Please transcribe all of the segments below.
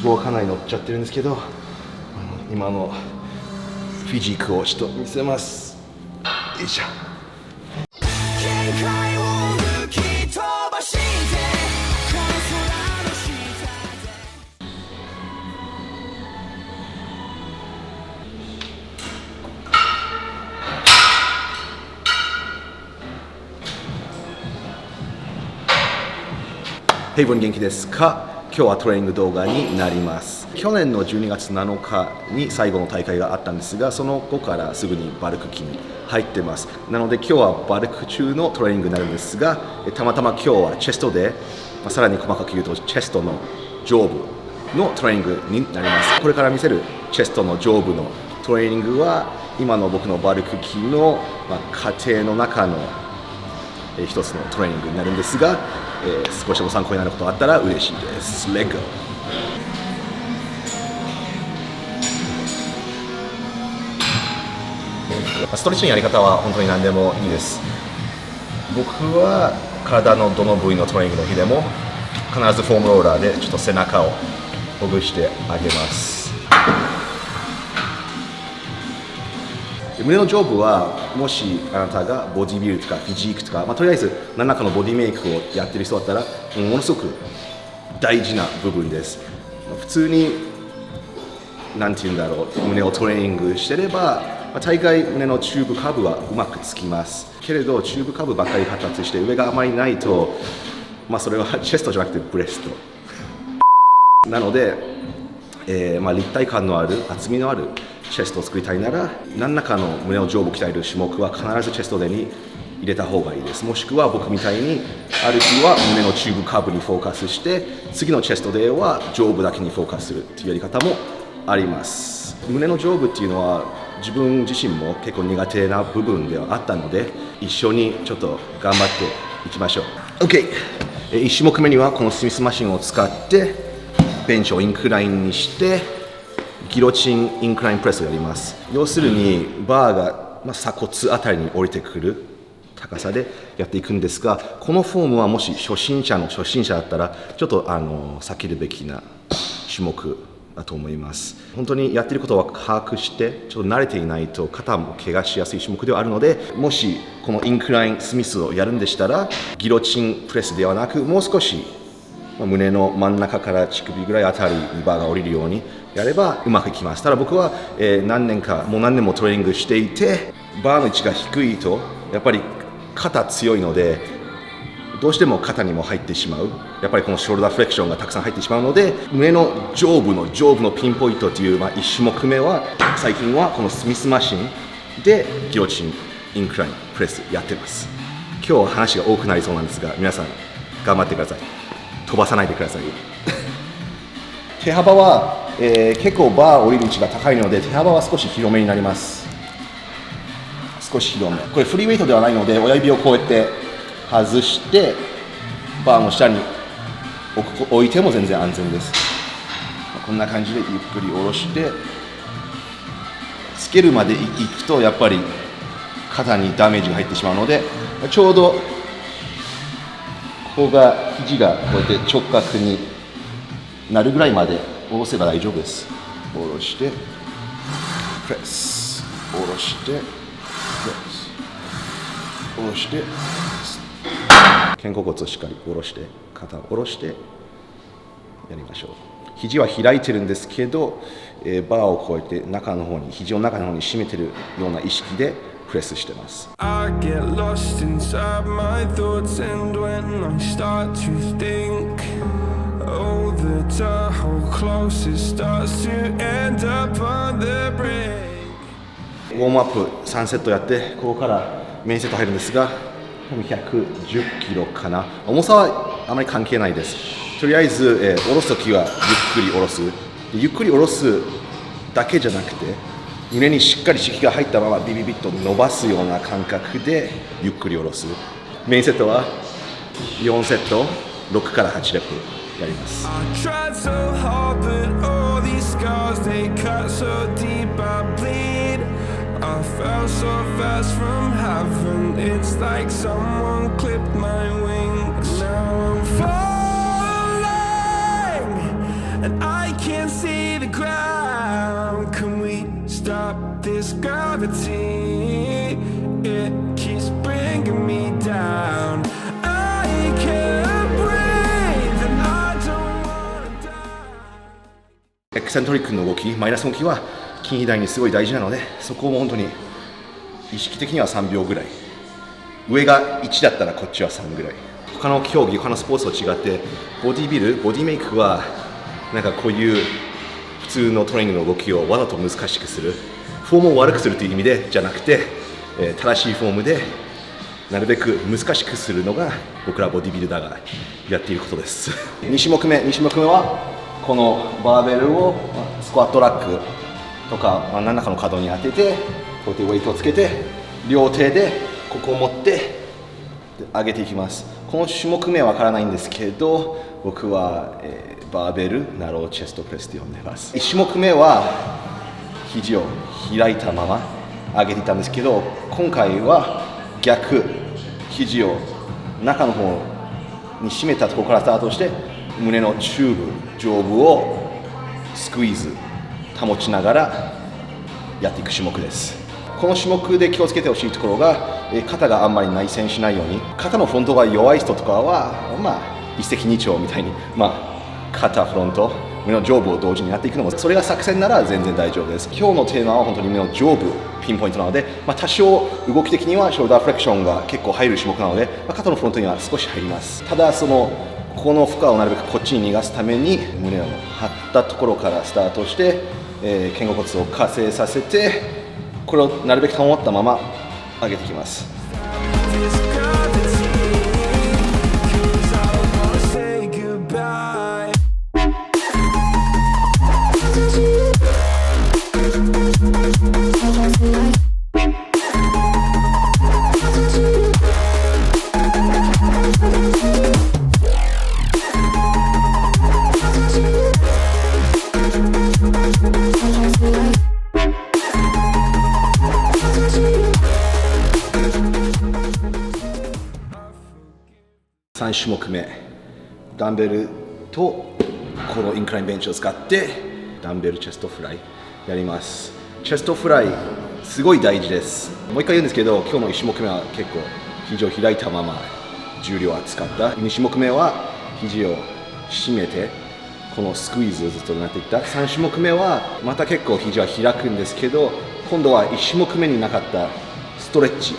脂肪はかなり乗っちゃってるんですけど、今のフィジークをちょっと見せます。よいしょ。ヘイブン元気ですか？今日はトレーニング動画になります。去年の12月7日に最後の大会があったんですが、その後からすぐにバルク期に入ってます。なので今日はバルク中のトレーニングになるんですが、たまたま今日はチェストで、さらに細かく言うとチェストの上部のトレーニングになります。これから見せるチェストの上部のトレーニングは今の僕のバルク期の、過程の中の一つのトレーニングになるんですが、少しでも参考になることがあったら嬉しいです。レッツゴー。ストレッチのやり方は本当に何でもいいです。僕は体のどの部位のトレーニングの日でも必ずフォームローラーでちょっと背中をほぐしてあげます。胸の上部はもしあなたがボディビルとかフィジークとか、とりあえず何らかのボディメイクをやってる人だったらものすごく大事な部分です。普通になんて言うんだろう、胸をトレーニングしてれば大概胸のチューブ下部はうまくつきますけれど、チューブ下部ばっかり発達して上があまりないと、それはチェストじゃなくてブレストなので、立体感のある厚みのあるチェストを作りたいなら何らかの胸を上部鍛える種目は必ずチェストデーに入れた方がいいです。もしくは僕みたいにある日は胸のチューブ下部にフォーカスして次のチェストデーは上部だけにフォーカスするというやり方もあります。胸の上部っていうのは自分自身も結構苦手な部分ではあったので、一緒にちょっと頑張っていきましょう。 OK、1種目目にはこのスミスマシンを使ってベンチをインクラインにしてギロチンインクラインプレスをやります。要するにバーが鎖骨あたりに降りてくる高さでやっていくんですが、このフォームはもし初心者だったらちょっと避けるべきな種目だと思います。本当にやっていることは把握してちょっと慣れていないと肩も怪我しやすい種目ではあるので、もしこのインクラインスミスをやるんでしたらギロチンプレスではなくもう少し胸の真ん中から乳首ぐらいあたりにバーが降りるようにやればうまくいきます。ただ僕は、何年もトレーニングしていてバーの位置が低いとやっぱり肩強いのでどうしても肩にも入ってしまう。やっぱりこのショルダーフレクションがたくさん入ってしまうので、胸の上部のピンポイントという、1種目目は最近はこのスミスマシンでギロチンインクラインプレスやってます。今日は話が多くなりそうなんですが皆さん頑張ってください。飛ばさないでください。手幅は、結構バー降りる位置が高いので手幅は少し広めになります。少し広め。これフリーウェイトではないので親指をこうやって外してバーの下に置いても全然安全です。こんな感じでゆっくり下ろしてつけるまでいくとやっぱり肩にダメージが入ってしまうので、ちょうどここが肘がこうやって直角になるぐらいまで下ろせば大丈夫です。下ろしてプレス、下ろしてプレス、下ろして肩甲骨をしっかり下ろして肩を下ろしてやりましょう。肘は開いてるんですけど、バーをこうやって肘を中の方に締めてるような意識でプレスしてます。I get lost inside my thoughts and when I start to think oh the Tahoe closest starts to end up on the brink。 ウォームアップ3セットやってここからメインセット入るんですが110キロかな。重さはあまり関係ないです。とりあえず、下ろすときはゆっくり下ろす。ゆっくり下ろすだけじゃなくて胸にしっかり刺激が入ったままビビビッと伸ばすような感覚でゆっくり下ろす。メインセットは4セット6から8レップやります。I fell so fast from heaven, it's like someone clipped my wings. Now I'm falling and I I can't see the ground. Can we stop this gravity? It keeps bringing me down. I can't breathe and I don't wanna die. エクセントリックの動き、マイナスの動きは筋肥大にすごい大事なので、そこを本当に意識的には3秒ぐらい、上が1だったらこっちは3ぐらい。他の競技、他のスポーツと違ってボディビル、ボディメイクはなんかこういう普通のトレーニングの動きをわざと難しくする、フォームを悪くするという意味でじゃなくて、正しいフォームでなるべく難しくするのが僕らボディビルダーがやっていることです。2種目目はこのバーベルをスクワットラックとか何らかの角に当てて、こうやってウェイトをつけて両手でここを持って上げていきます。この種目名はわからないんですけど、僕は、バーベルナローチェストプレスと呼んでます。1種目目は肘を開いたまま上げていたんですけど、今回は逆、肘を中の方に締めたところからスタートして、胸の中部上部をスクイーズ保ちながらやっていく種目です。この種目で気をつけてほしいところが、肩があんまり内旋しないように、肩のフロントが弱い人とかは、一石二鳥みたいに、肩フロント、胸の上部を同時にやっていくのも、それが作戦なら全然大丈夫です。今日のテーマは本当に胸の上部ピンポイントなので、多少動き的にはショルダーフレクションが結構入る種目なので、肩のフロントには少し入ります。ただここの負荷をなるべくこっちに逃がすために、胸を張ったところからスタートして、肩甲骨を活性させて、これをなるべく保ったまま上げていきます。3種目目、ダンベルとこのインクラインベンチを使ってダンベルチェストフライやります。チェストフライすごい大事です。もう一回言うんですけど、今日の1種目目は結構肘を開いたまま重量を使った。2種目目は肘を締めてこのスクイーズをずっとなっていった。3種目目はまた結構肘は開くんですけど、今度は1種目目になかったストレッチ、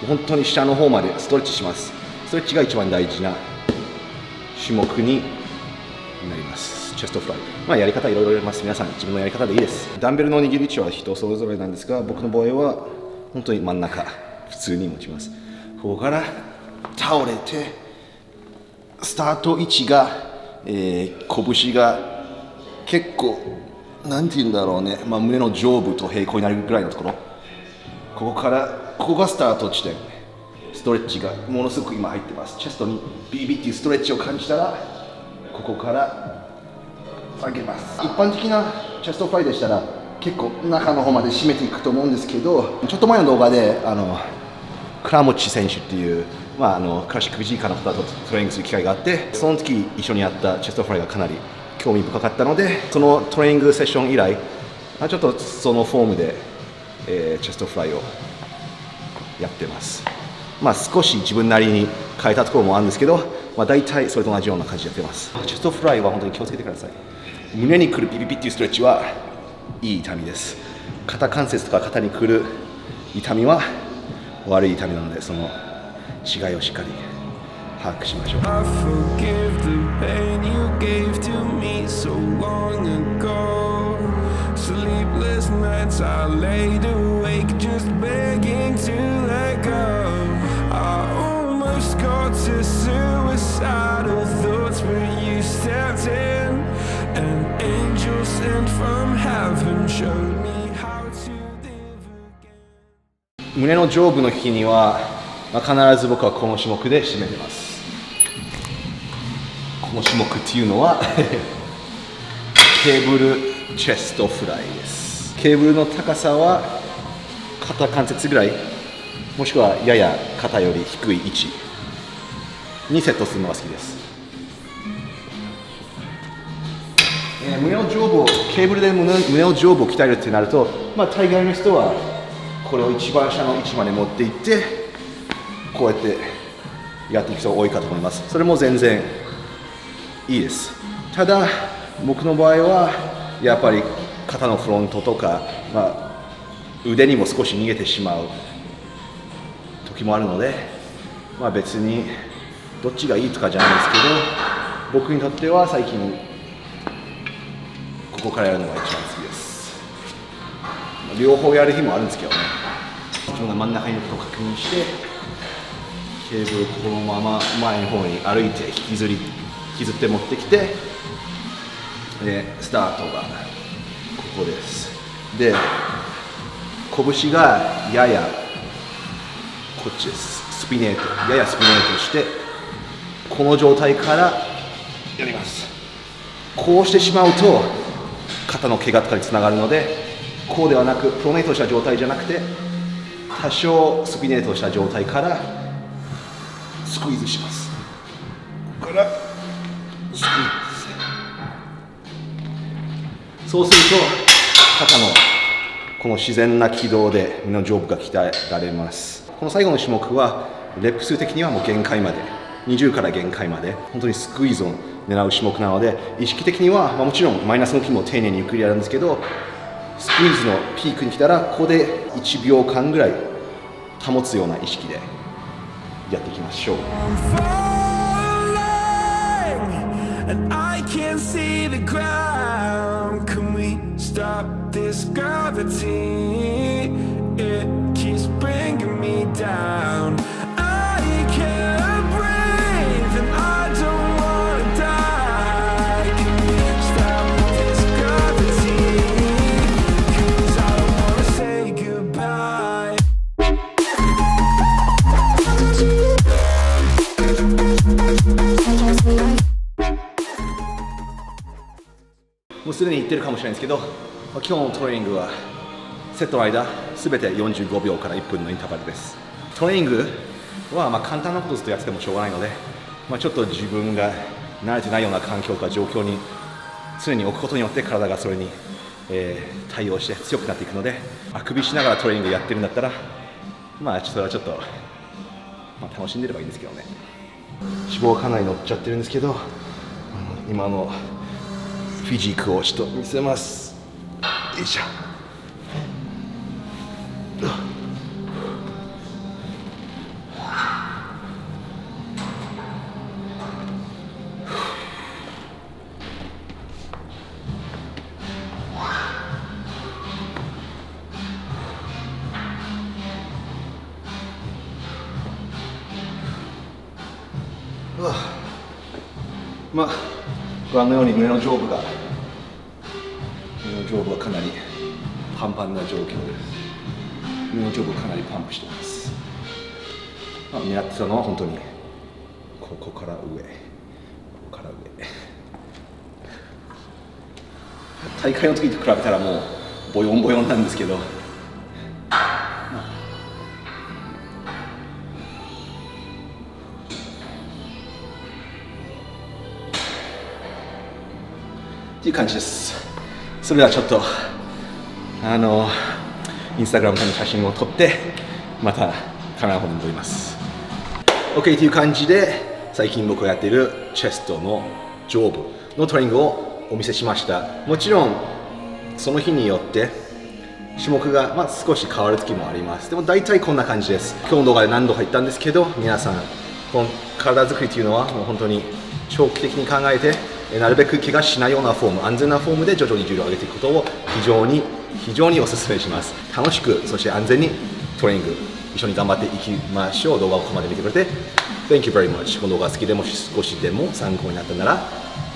本当に下の方までストレッチします。ストレッチが一番大事な種目になります。チェストフライ、やり方いろいろあります。皆さん自分のやり方でいいです。ダンベルの握る位置は人それぞれなんですが、僕の場合は本当に真ん中普通に持ちます。ここから倒れてスタート位置が、拳が結構なんて言うんだろうね、胸の上部と平行になるぐらいのところ、ここがスタート地点。ストレッチがものすごく今入ってます。チェストにビリビリっていうストレッチを感じたら、ここから上げます。一般的なチェストフライでしたら結構中の方まで締めていくと思うんですけど、ちょっと前の動画で倉持選手っていう、クラシックフィジーカーの方とトレーニングする機会があって、その時一緒にやったチェストフライがかなり興味深かったので、そのトレーニングセッション以来ちょっとそのフォームで、チェストフライをやってます。少し自分なりに変えたところもあるんですけど、大体それと同じような感じでやってます。チェストフライは本当に気をつけてください。胸に来るピピピっていうストレッチはいい痛みです。肩関節とか肩に来る痛みは悪い痛みなので、その違いをしっかり把握しましょう。I forgive the pain you gave to me so long ago. Sleepless nights I laid awake just begging to let go. I almost got to suicidal thoughts, but you stepped in. An angel sent from heaven showed me how to live again. 胸の上部の日には、必ず僕はこの種目で締めてます。この種目っていうのはケーブルチェストフライです。ケーブルの高さは肩関節ぐらい、もしくはやや肩より低い位置にセットするのが好きです。胸の上部をケーブルで胸の上部を鍛えるってなると、大概の人はこれを一番下の位置まで持っていってこうやってやっていく人が多いかと思います。それも全然いいです。ただ僕の場合はやっぱり肩のフロントとか、腕にも少し逃げてしまう時もあるので、別にどっちがいいとかじゃないですけど、僕にとっては最近ここからやるのが一番好きです。両方やる日もあるんですけどね。自分が真ん中にいることを確認してケーブルをこのまま前の方に歩いて引きずって持ってきて、でスタートがここです。で拳がややこっちです。スピネート、ややスピネートしてこの状態からやります。こうしてしまうと肩の怪我とかにつながるので、こうではなくプロネートした状態じゃなくて多少スピネートした状態からスクイーズします。ここからスクイーズ。そうすると肩のこの自然な軌道で胸の上部が鍛えられます。この最後の種目はレップ数的にはもう限界まで、20から限界まで本当にスクイーズを狙う種目なので、意識的には、もちろんマイナスの筋も丁寧にゆっくりやるんですけど、スクイーズのピークに来たらここで1秒間ぐらい保つような意識でやっていきましょう。Stop this gravity, it keeps bringing me down. I can't breathe and I don't wanna die. Can we stop this gravity? 'Cause I don't wanna say goodbye. もうすでに言ってるかもしれないですけど、今日のトレーニングはセットの間すべて45秒から1分のインターバルです。トレーニングは簡単なことずっとやっててもしょうがないので、ちょっと自分が慣れてないような環境か状況に常に置くことによって体がそれに、対応して強くなっていくので、あくびしながらトレーニングやってるんだったらそれはちょっと、楽しんでればいいんですけどね。脂肪かなり乗っちゃってるんですけど、今のフィジークをちょっと見せます。よいしょ。ご覧のように胸の上部がかなりパンパンな状況です。胸の上部かなりパンプしています。狙ってたのは本当にここから上、大会の時と比べたらもうボヨンボヨンなんですけど、っていう感じです。それではちょっとインスタグラムの写真を撮ってまたカメラの方に戻ります。 OK という感じで最近僕がやっているチェストの上部のトレーニングをお見せしました。もちろんその日によって種目が少し変わる時もあります。でも大体こんな感じです。今日の動画で何度か言ったんですけど、皆さんこの体作りというのはもう本当に長期的に考えて、なるべく怪我しないようなフォーム、安全なフォームで徐々に重量を上げていくことを非常にお勧めします。楽しく、そして安全にトレーニング一緒に頑張っていきましょう。動画をここまで見てくれて Thank you very much。 この動画が好きでも少しでも参考になったなら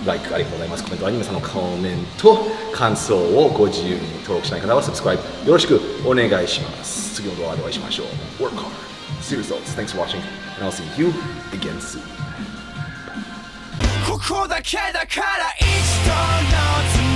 Like ありがとうございます。コメント欄に皆さんのコメント、感想をご自由に登録しない方は Subscribe よろしくお願いします。次の動画でお会いしましょう。Work hard, see results. Thanks for watching and I'll see you again soon。ここだけだから一度の